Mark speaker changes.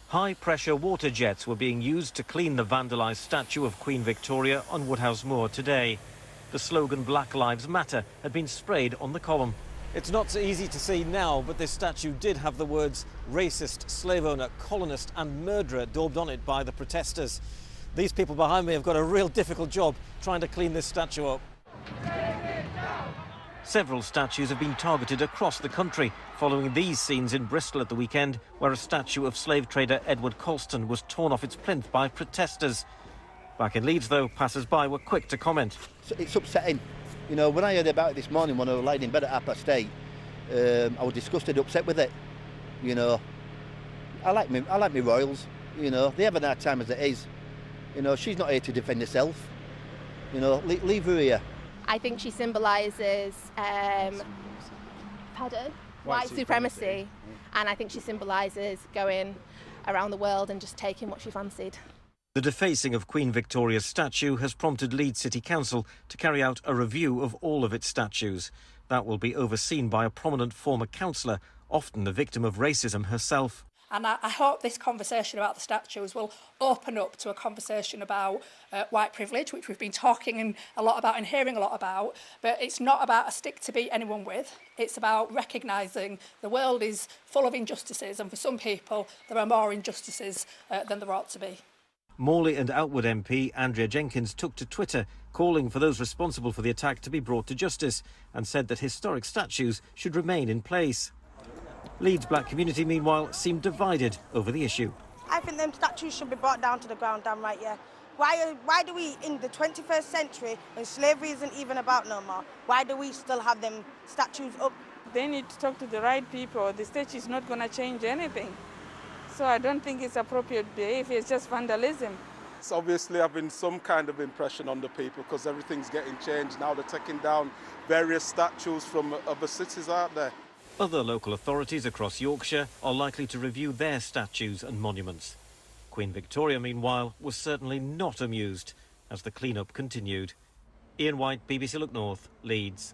Speaker 1: High-pressure water jets were being used to clean the vandalised statue of Queen Victoria on Woodhouse Moor today. The slogan Black Lives Matter had been sprayed on the column. It's not so easy to see now, but this statue did have the words racist, slave owner, colonist and murderer daubed on it by the protesters. These people behind me have got a real difficult job trying to clean this statue up. Several statues have been targeted across the country, following these scenes in Bristol at the weekend, where a statue of slave trader Edward Colston was torn off its plinth by protesters. Back in Leeds, though, passers-by were quick to comment.
Speaker 2: It's upsetting. You know, when I heard about it this morning when I was lying in bed at 8:30, I was disgusted, upset with it. You know, I like me royals. You know, they have a hard time as it is. You know, she's not here to defend herself. You know, leave her here.
Speaker 3: I think she symbolises white supremacy, and I think she symbolises going around the world and just taking what she fancied.
Speaker 1: The defacing of Queen Victoria's statue has prompted Leeds City Council to carry out a review of all of its statues. That will be overseen by a prominent former councillor, often the victim of racism herself.
Speaker 4: And I hope this conversation about the statues will open up to a conversation about white privilege, which we've been talking a lot about and hearing a lot about. But it's not about a stick to beat anyone with. It's about recognising the world is full of injustices, and for some people there are more injustices than there ought to be.
Speaker 1: Morley and Outwood MP Andrea Jenkins took to Twitter, calling for those responsible for the attack to be brought to justice, and said that historic statues should remain in place. Leeds' black community, meanwhile, seemed divided over the issue.
Speaker 5: I think them statues should be brought down to the ground, damn right, yeah. Why do we, in the 21st century, when slavery isn't even about no more, why do we still have them statues up?
Speaker 6: They need to talk to the right people. The statue is not going to change anything. So I don't think it's appropriate behavior, it's just vandalism.
Speaker 7: It's obviously having some kind of impression on the people because everything's getting changed. Now they're taking down various statues from other cities, aren't they?
Speaker 1: Other local authorities across Yorkshire are likely to review their statues and monuments. Queen Victoria, meanwhile, was certainly not amused as the clean-up continued. Ian White, BBC Look North, Leeds.